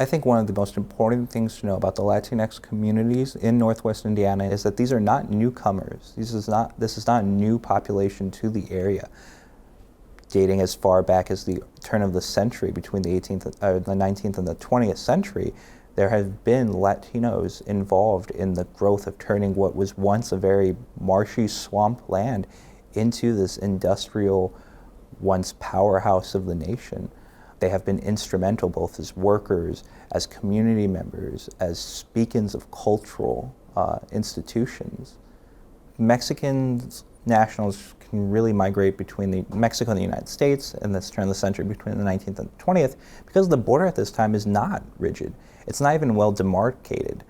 I think one of the most important things to know about the Latinx communities in Northwest Indiana is that these are not newcomers. This is not a new population to the area. Dating as far back as the turn of the century, between the 19th and the 20th century, there have been Latinos involved in the growth of turning what was once a very marshy swamp land into this industrial, once powerhouse of the nation. They have been instrumental both as workers, as community members, as beacons of cultural institutions. Mexicans nationals can really migrate between Mexico and the United States in this turn of the century between the 19th and 20th because the border at this time is not rigid. It's not even well demarcated.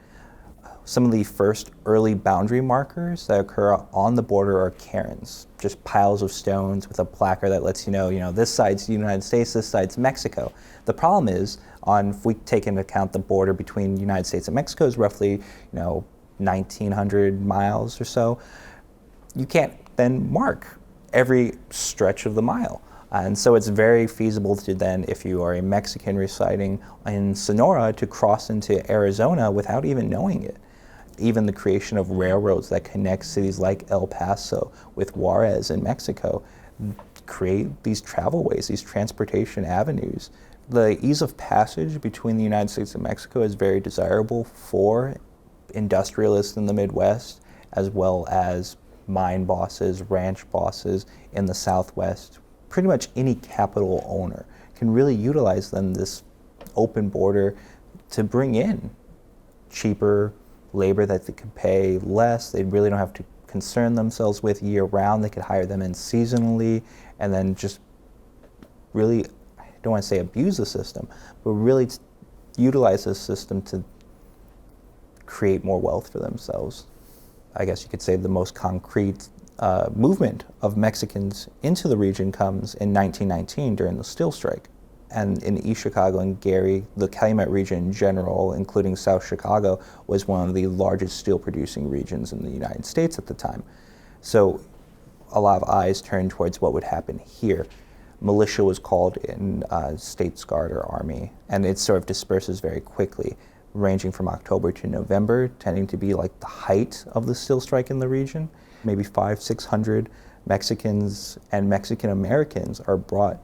Some of the first early boundary markers that occur on the border are cairns, just piles of stones with a placard that lets you know, this side's the United States, this side's Mexico. The problem is, if we take into account the border between the United States and Mexico is roughly, 1,900 miles or so, you can't then mark every stretch of the mile. And so it's very feasible to then, if you are a Mexican residing in Sonora, to cross into Arizona without even knowing it. Even the creation of railroads that connect cities like El Paso with Juarez in Mexico create these travelways, these transportation avenues. The ease of passage between the United States and Mexico is very desirable for industrialists in the Midwest, as well as mine bosses, ranch bosses in the Southwest. Pretty much any capital owner can really utilize this open border to bring in cheaper labor that they can pay less. They really don't have to concern themselves with year-round. They could hire them in seasonally and then just really, I don't want to say abuse the system, but really utilize this system to create more wealth for themselves. I guess you could say the most concrete movement of Mexicans into the region comes in 1919 during the steel strike. And in East Chicago and Gary, the Calumet region in general, including South Chicago, was one of the largest steel producing regions in the United States at the time. So a lot of eyes turned towards what would happen here. Militia was called in, States Guard or Army, and it sort of disperses very quickly, ranging from October to November, tending to be like the height of the steel strike in the region. Maybe 500-600 Mexicans and Mexican Americans are brought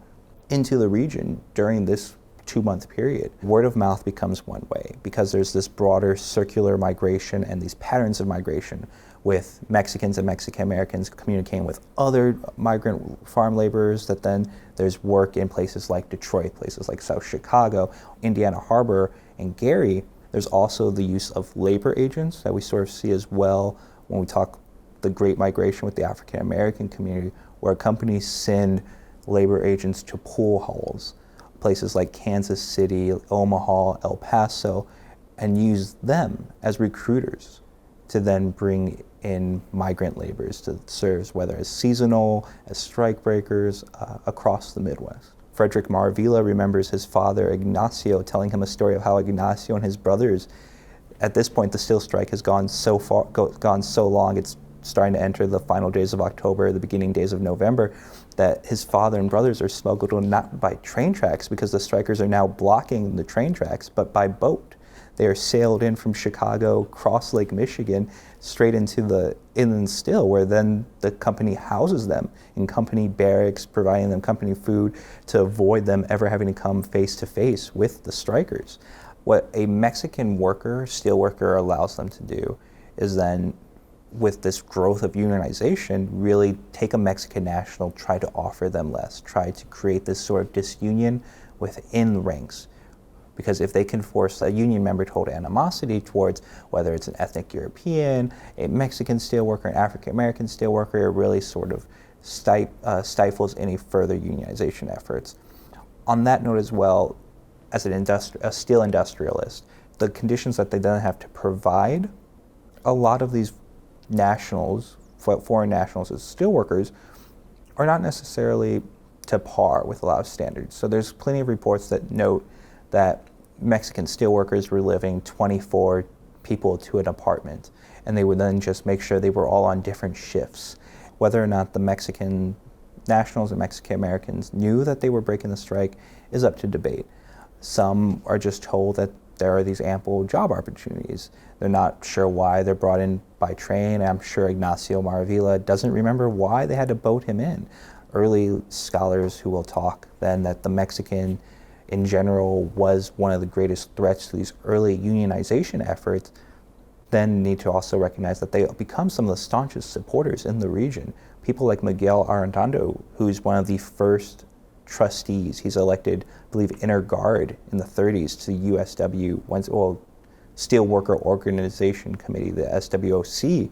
into the region during this 2-month period. Word of mouth becomes one way because there's this broader circular migration and these patterns of migration with Mexicans and Mexican Americans communicating with other migrant farm laborers, that then there's work in places like Detroit, places like South Chicago, Indiana Harbor, and Gary. There's also the use of labor agents that we sort of see as well when we talk the Great Migration with the African American community, where companies send labor agents to pool halls, places like Kansas City, Omaha, El Paso, and use them as recruiters to then bring in migrant laborers to serve, whether as seasonal, as strikebreakers, across the Midwest. Frederick Maravilla remembers his father, Ignacio, telling him a story of how Ignacio and his brothers, at this point the steel strike has gone so long, it's starting to enter the final days of October, the beginning days of November, that his father and brothers are smuggled in not by train tracks because the strikers are now blocking the train tracks, but by boat. They are sailed in from Chicago, cross Lake Michigan, straight into the inland still, where then the company houses them in company barracks, providing them company food to avoid them ever having to come face to face with the strikers. What a Mexican worker, steel worker, allows them to do is then, with this growth of unionization, really take a Mexican national, try to offer them less, try to create this sort of disunion within the ranks. Because if they can force a union member to hold animosity towards whether it's an ethnic European, a Mexican steelworker, an African American steelworker, it really sort of stifles any further unionization efforts. On that note as well, as a steel industrialist, the conditions that they then have to provide, a lot of these nationals, foreign nationals as steelworkers, are not necessarily to par with a lot of standards. So there's plenty of reports that note that Mexican steelworkers were living 24 people to an apartment, and they would then just make sure they were all on different shifts. Whether or not the Mexican nationals and Mexican Americans knew that they were breaking the strike is up to debate. Some are just told that there are these ample job opportunities. They're not sure why they're brought in by train. I'm sure Ignacio Maravilla doesn't remember why they had to boat him in. Early scholars who will talk then that the Mexican in general was one of the greatest threats to these early unionization efforts, then need to also recognize that they become some of the staunchest supporters in the region. People like Miguel Arredondo, who's one of the first trustees. He's elected, I believe, inner guard in the 30s to USW, Steelworker Organization Committee, the SWOC.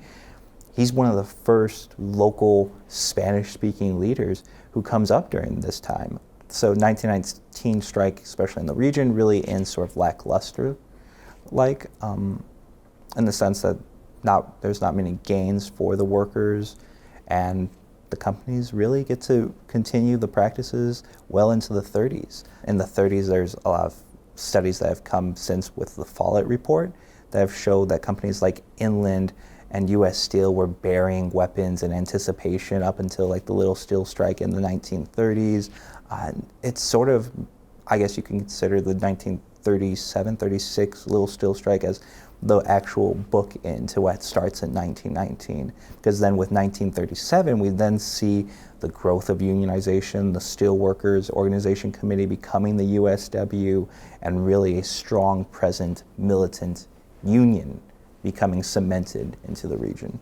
He's one of the first local Spanish-speaking leaders who comes up during this time. So 1919 strike, especially in the region, really ends sort of lackluster, in the sense that there's not many gains for the workers, and the companies really get to continue the practices well into the 30s. In the 30s, there's a lot of studies that have come since with the Follett report that have showed that companies like Inland and U.S. Steel were burying weapons in anticipation up until like the Little Steel strike in the 1930s. It's sort of, I guess you can consider the 1937, 36 Little Steel strike as the actual bookend to what starts in 1919. Because then with 1937, we then see the growth of unionization, the Steelworkers Organization Committee becoming the USW, and really a strong, present, militant union becoming cemented into the region.